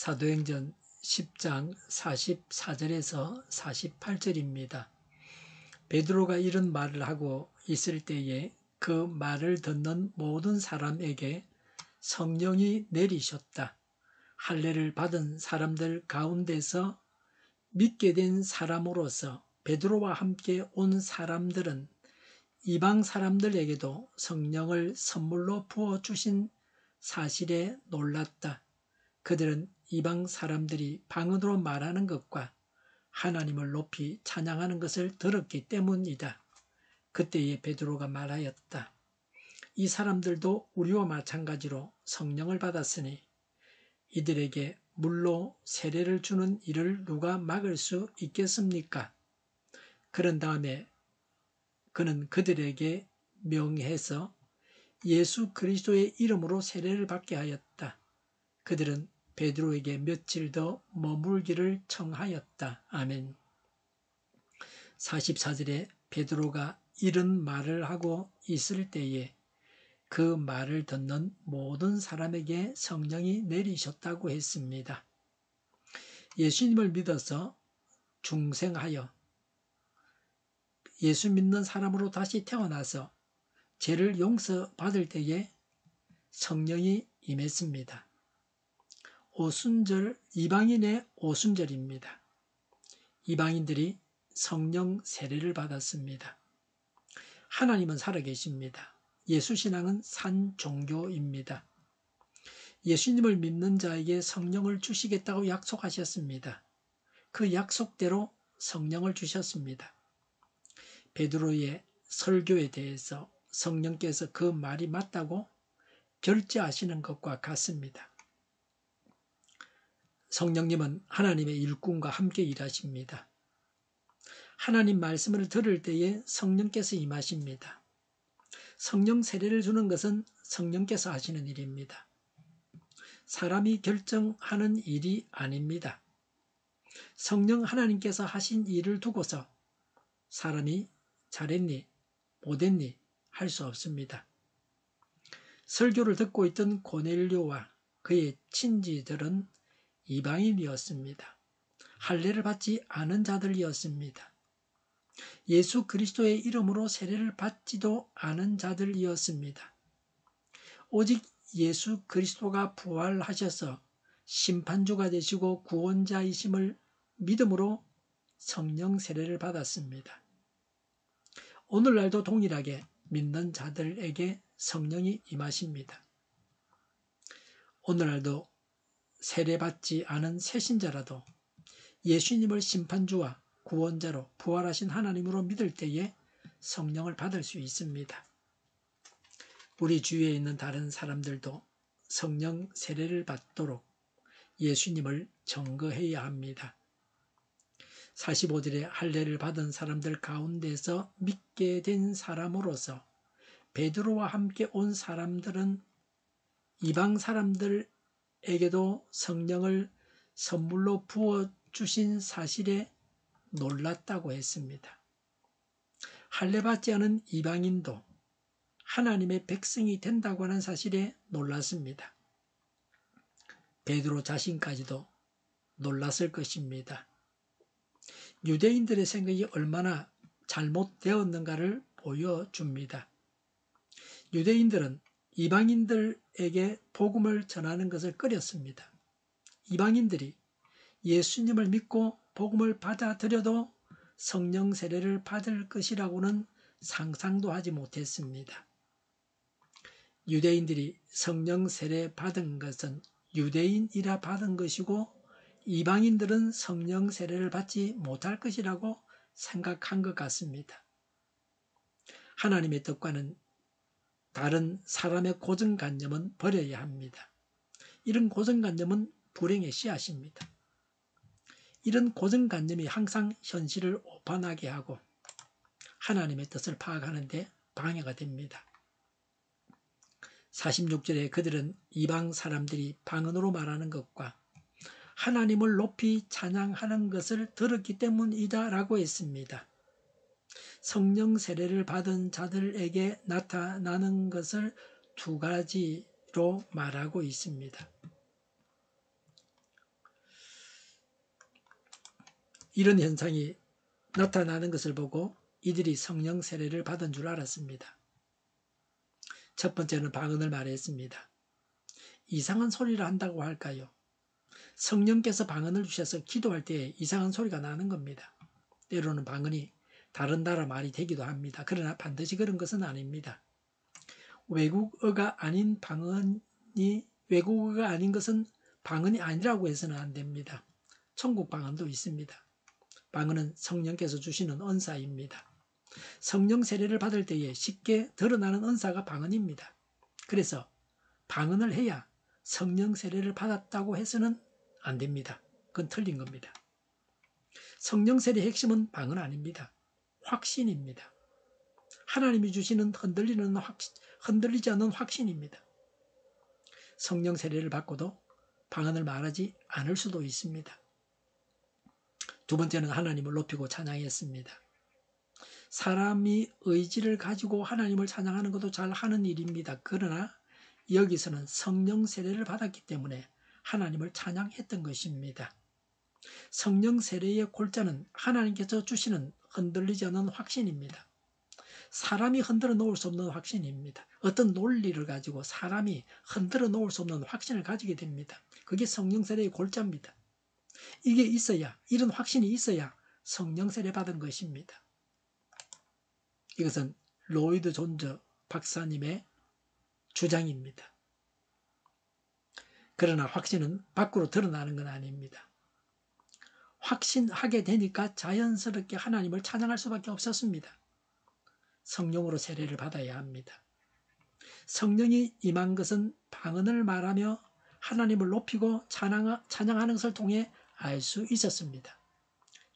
사도행전 10장 44절에서 48절입니다. 베드로가 이런 말을 하고 있을 때에 그 말을 듣는 모든 사람에게 성령이 내리셨다. 할례를 받은 사람들 가운데서 믿게 된 사람으로서 베드로와 함께 온 사람들은 이방 사람들에게도 성령을 선물로 부어주신 사실에 놀랐다. 그들은 이방 사람들이 방언으로 말하는 것과 하나님을 높이 찬양하는 것을 들었기 때문이다. 그때에 베드로가 말하였다. 이 사람들도 우리와 마찬가지로 성령을 받았으니 이들에게 물로 세례를 주는 일을 누가 막을 수 있겠습니까? 그런 다음에 그는 그들에게 명해서 예수 그리스도의 이름으로 세례를 받게 하였다. 그들은 베드로에게 며칠 더 머물기를 청하였다. 아멘. 44절에 베드로가 이런 말을 하고 있을 때에 그 말을 듣는 모든 사람에게 성령이 내리셨다고 했습니다. 예수님을 믿어서 중생하여 예수 믿는 사람으로 다시 태어나서 죄를 용서받을 때에 성령이 임했습니다. 오순절, 이방인의 오순절입니다. 이방인들이 성령 세례를 받았습니다. 하나님은 살아계십니다. 예수신앙은 산 종교입니다. 예수님을 믿는 자에게 성령을 주시겠다고 약속하셨습니다. 그 약속대로 성령을 주셨습니다. 베드로의 설교에 대해서 성령께서 그 말이 맞다고 결제하시는 것과 같습니다. 성령님은 하나님의 일꾼과 함께 일하십니다. 하나님 말씀을 들을 때에 성령께서 임하십니다. 성령 세례를 주는 것은 성령께서 하시는 일입니다. 사람이 결정하는 일이 아닙니다. 성령 하나님께서 하신 일을 두고서 사람이 잘했니, 못했니 할 수 없습니다. 설교를 듣고 있던 고넬료와 그의 친지들은 이방인이었습니다. 할례를 받지 않은 자들이었습니다. 예수 그리스도의 이름으로 세례를 받지도 않은 자들이었습니다. 오직 예수 그리스도가 부활하셔서 심판주가 되시고 구원자이심을 믿음으로 성령 세례를 받았습니다. 오늘날도 동일하게 믿는 자들에게 성령이 임하십니다. 오늘날도 세례받지 않은 새신자라도 예수님을 심판주와 구원자로 부활하신 하나님으로 믿을 때에 성령을 받을 수 있습니다. 우리 주위에 있는 다른 사람들도 성령 세례를 받도록 예수님을 증거해야 합니다. 45절에 할례를 받은 사람들 가운데서 믿게 된 사람으로서 베드로와 함께 온 사람들은 이방 사람들에게도 성령을 선물로 부어주신 사실에 놀랐다고 했습니다. 할례 받지 않은 이방인도 하나님의 백성이 된다고 하는 사실에 놀랐습니다. 베드로 자신까지도 놀랐을 것입니다. 유대인들의 생각이 얼마나 잘못되었는가를 보여줍니다. 유대인들은 이방인들에게 복음을 전하는 것을 꺼렸습니다. 이방인들이 예수님을 믿고 복음을 받아들여도 성령 세례를 받을 것이라고는 상상도 하지 못했습니다. 유대인들이 성령 세례 받은 것은 유대인이라 받은 것이고 이방인들은 성령 세례를 받지 못할 것이라고 생각한 것 같습니다. 하나님의 뜻과는 다른 사람의 고정관념은 버려야 합니다. 이런 고정관념은 불행의 씨앗입니다. 이런 고정관념이 항상 현실을 오판하게 하고 하나님의 뜻을 파악하는 데 방해가 됩니다. 46절에 그들은 이방 사람들이 방언으로 말하는 것과 하나님을 높이 찬양하는 것을 들었기 때문이다 라고 했습니다. 성령 세례를 받은 자들에게 나타나는 것을 두 가지로 말하고 있습니다. 이런 현상이 나타나는 것을 보고 이들이 성령 세례를 받은 줄 알았습니다. 첫 번째는 방언을 말했습니다. 이상한 소리를 한다고 할까요? 성령께서 방언을 주셔서 기도할 때 이상한 소리가 나는 겁니다. 때로는 방언이 다른 나라 말이 되기도 합니다. 그러나 반드시 그런 것은 아닙니다. 외국어가 아닌 것은 방언이 아니라고 해서는 안 됩니다. 천국 방언도 있습니다. 방언은 성령께서 주시는 은사입니다. 성령 세례를 받을 때에 쉽게 드러나는 은사가 방언입니다. 그래서 방언을 해야 성령 세례를 받았다고 해서는 안 됩니다. 그건 틀린 겁니다. 성령 세례의 핵심은 방언 아닙니다. 확신입니다. 하나님이 주시는 흔들리지 않는 확신입니다. 성령 세례를 받고도 방언을 말하지 않을 수도 있습니다. 두 번째는 하나님을 높이고 찬양했습니다. 사람이 의지를 가지고 하나님을 찬양하는 것도 잘 하는 일입니다. 그러나 여기서는 성령 세례를 받았기 때문에 하나님을 찬양했던 것입니다. 성령 세례의 골자는 하나님께서 주시는 흔들리지 않는 확신입니다. 사람이 흔들어 놓을 수 없는 확신입니다. 어떤 논리를 가지고 사람이 흔들어 놓을 수 없는 확신을 가지게 됩니다. 그게 성령 세례의 골자입니다. 이게 있어야, 이런 확신이 있어야 성령 세례 받은 것입니다. 이것은 로이드 존즈 박사님의 주장입니다. 그러나 확신은 밖으로 드러나는 건 아닙니다. 확신하게 되니까 자연스럽게 하나님을 찬양할 수밖에 없었습니다. 성령으로 세례를 받아야 합니다. 성령이 임한 것은 방언을 말하며 하나님을 높이고 찬양하는 것을 통해 알 수 있었습니다.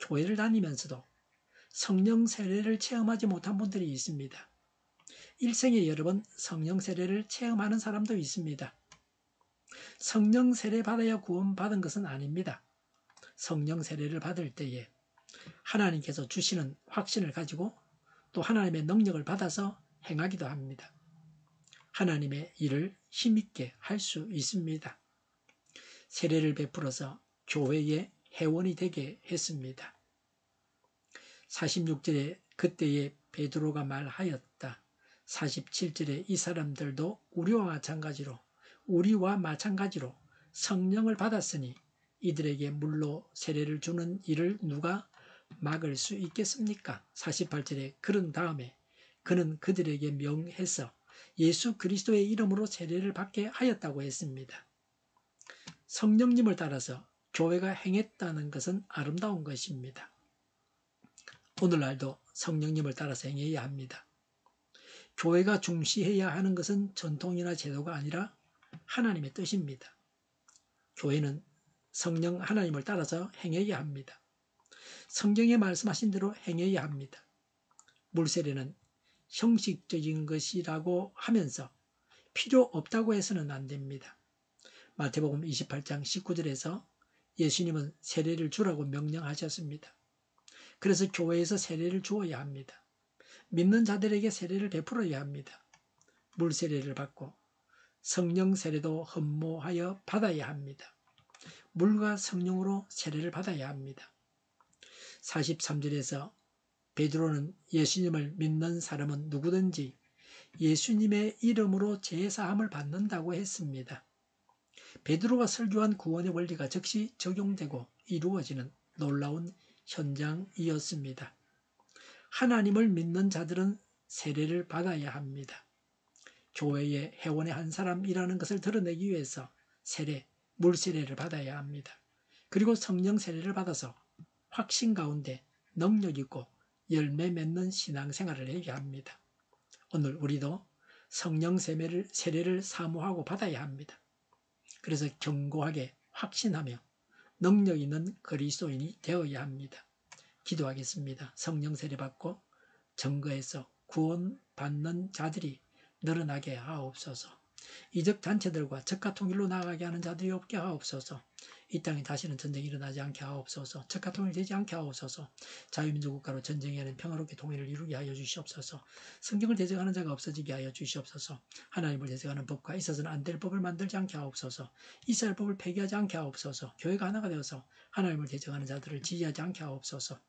교회를 다니면서도 성령 세례를 체험하지 못한 분들이 있습니다. 일생에 여러 번 성령 세례를 체험하는 사람도 있습니다. 성령 세례 받아야 구원받은 것은 아닙니다. 성령 세례를 받을 때에 하나님께서 주시는 확신을 가지고 또 하나님의 능력을 받아서 행하기도 합니다. 하나님의 일을 힘있게 할 수 있습니다. 세례를 베풀어서 교회의 회원이 되게 했습니다. 46절에 그때에 베드로가 말하였다. 47절에 이 사람들도 우리와 마찬가지로 성령을 받았으니 이들에게 물로 세례를 주는 일을 누가 막을 수 있겠습니까? 48절에 그런 다음에 그는 그들에게 명해서 예수 그리스도의 이름으로 세례를 받게 하였다고 했습니다. 성령님을 따라서 교회가 행했다는 것은 아름다운 것입니다. 오늘날도 성령님을 따라서 행해야 합니다. 교회가 중시해야 하는 것은 전통이나 제도가 아니라 하나님의 뜻입니다. 교회는 성령 하나님을 따라서 행해야 합니다. 성경에 말씀하신 대로 행해야 합니다. 물세례는 형식적인 것이라고 하면서 필요 없다고 해서는 안 됩니다. 마태복음 28장 19절에서 예수님은 세례를 주라고 명령하셨습니다. 그래서 교회에서 세례를 주어야 합니다. 믿는 자들에게 세례를 베풀어야 합니다. 물세례를 받고 성령 세례도 헌모하여 받아야 합니다. 물과 성령으로 세례를 받아야 합니다. 43절에서 베드로는 예수님을 믿는 사람은 누구든지 예수님의 이름으로 제사함을 받는다고 했습니다. 베드로가 설교한 구원의 원리가 즉시 적용되고 이루어지는 놀라운 현장이었습니다. 하나님을 믿는 자들은 세례를 받아야 합니다. 교회의 회원의 한 사람이라는 것을 드러내기 위해서 물세례를 받아야 합니다. 그리고 성령 세례를 받아서 확신 가운데 능력 있고 열매 맺는 신앙생활을 해야 합니다. 오늘 우리도 성령 세례를 사모하고 받아야 합니다. 그래서 견고하게 확신하며 능력 있는 그리스도인이 되어야 합니다. 기도하겠습니다. 성령 세례 받고 증거해서 구원받는 자들이 늘어나게 하옵소서. 이적 단체들과 적가 통일로 나아가게 하는 자들이 없게 하옵소서. 이 땅에 다시는 전쟁이 일어나지 않게 하옵소서. 적화 통일되지 않게 하옵소서. 자유민주 국가로 전쟁이 아닌 평화롭게 통일을 이루게 하여 주시옵소서. 성경을 대적하는 자가 없어지게 하여 주시옵소서. 하나님을 대적하는 법과 있어서는 안 될 법을 만들지 않게 하옵소서. 있어야 할 법을 폐기하지 않게 하옵소서. 교회가 하나가 되어서 하나님을 대적하는 자들을 지지하지 않게 하옵소서.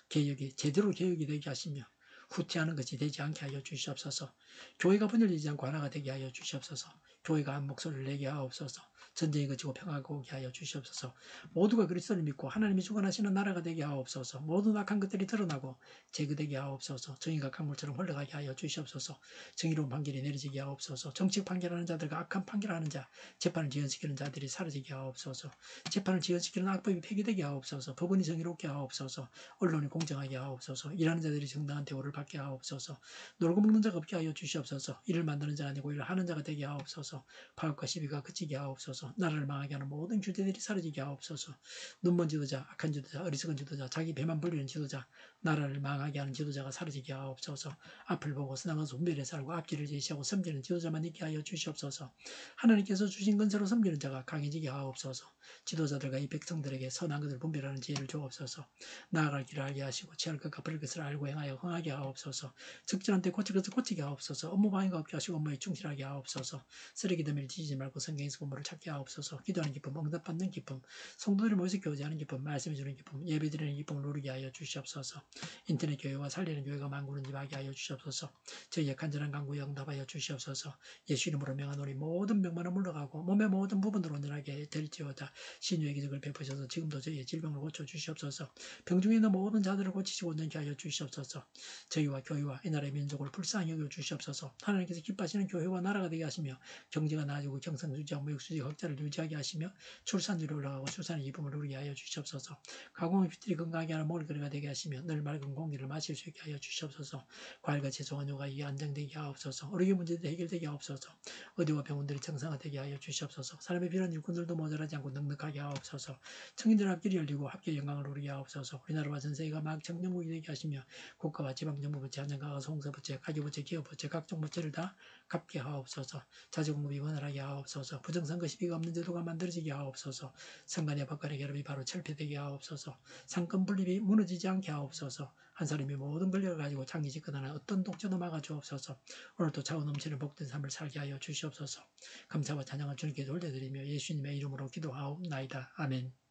개혁이 제대로 개혁이 되게 하시며 후퇴하는 것이 되지 않게 하여 주시옵소서. 교회가 분열되지 않고 하나가 되게 하여 주시옵소서. 교회가 한 목소리를 내게 하옵소서. 전쟁이 그치고 평화가 오게 하여 주시옵소서. 모두가 그리스도를 믿고 하나님이 주관하시는 나라가 되게 하옵소서. 모든 악한 것들이 드러나고 제거되게 하옵소서. 정의가 강물처럼 흘러가게 하여 주시옵소서. 정의로운 판결이 내려지게 하옵소서. 정책 판결하는 자들과 악한 판결하는 자, 재판을 지연시키는 자들이 사라지게 하옵소서. 재판을 지연시키는 악법이 폐기되게 하옵소서. 법원이 정의롭게 하옵소서. 언론이 공정하게 하옵소서. 일하는 자들이 정당한 대우를 받게 하옵소서. 놀고 먹는 자가 없게 하여 주시옵소서. 일을 만드는 자가 아니고 일을 하는 자가 되게 하옵소서. 파업과 시비가 그치게 하옵소서. 나라를 망하게 하는 모든 규제들이 사라지게 하옵소서. 눈먼 지도자, 악한 지도자, 어리석은 지도자, 자기 배만 불리는 지도자, 나라를 망하게 하는 지도자가 사라지게 하옵소서. 앞을 보고 선악에서 분별해 살고 앞길을 제시하고 섬기는 지도자만 있게 하여 주시옵소서. 하나님께서 주신 건세로 섬기는 자가 강해지게 하옵소서. 지도자들과 이 백성들에게 선한 것을 분별하는 지혜를 주옵소서. 나아갈 길을 알게 하시고 취할 것과 버릴 것을 알고 행하여 흥하게 하옵소서. 적절한 때 고칠 것을 고치게 하옵소서. 업무 방해가 없게 하시고 업무에 충실하게 하옵소서. 쓰레기 더미를 지지 말고 성경에서 본물을 찾게 하옵소서. 기도하는 기쁨, 응답받는 기쁨, 성도들이 모여서 교제하는 기쁨, 말씀해 주는 기쁨, 예배드리는 기쁨을 누리게 하여 주시옵소서. 인터넷 교회와 살리는 교회가 만구는 집하게 하여 주시옵소서. 저희의 간절한 간구에 응답하여 주시옵소서. 예수 이름으로 명하노니 모든 병만은 물러가고 몸의 모든 부분으로 온전하게 될지어다. 신유의 기적을 베푸셔서 지금도 저희의 질병을 고쳐 주시옵소서. 병중에 있는 모든 자들을 고치시고 온전케 하여 주시옵소서. 저희와 교회와 이 나라의 민족을 불쌍히 여겨 주시옵소서. 하나님께서 기뻐하시는 교회와 나라가 되게 하시며 경제가 나아지고 경상 유지하고 무역 수지 흑자를 유지하게 하시며 출산율이 올라가고 출산의 기쁨을 누리게 하여 주시옵소서. 가공의 뷰티리 건강하게 하는 먹을거리가 되게 하시며 늘 맑은 공기를 마실 수 있게 하여 주시옵소서. 과일과 채소 원료가 이게 안정되게 하옵소서. 의료의 문제들이 해결되게 하옵소서. 의대와 병원들이 정상화되게 하여 주시옵소서. 사람의 필요한 일꾼들도 모자라지 않고 넉넉하게 하옵소서. 청인들 앞길이 열리고 합계의 영광을 누리게 하옵소서. 우리나라와 전세계가 막 정정국이 되게 하시며 국가와 지방정부부채, 한정가가 송사부채, 가계부채, 기업부채, 각종 부채를 다 갚게 하옵소서. 자주공급이 원활하게 하옵소서. 부정선거 시비가 없는 제도가 만들어지게 하옵소서. 선관위 법관의 결합이 바로 철폐되게 하옵소서. 상권 분립이 무너지지 않게 하옵소서. 한 사람이 모든 권력을 가지고 장기 집권하는 어떤 독재도 막아주옵소서. 오늘도 차고 넘치는 복된 삶을 살게 하여 주시옵소서. 감사와 찬양을 주님께 돌려드리며 예수님의 이름으로 기도하옵나이다. 아멘.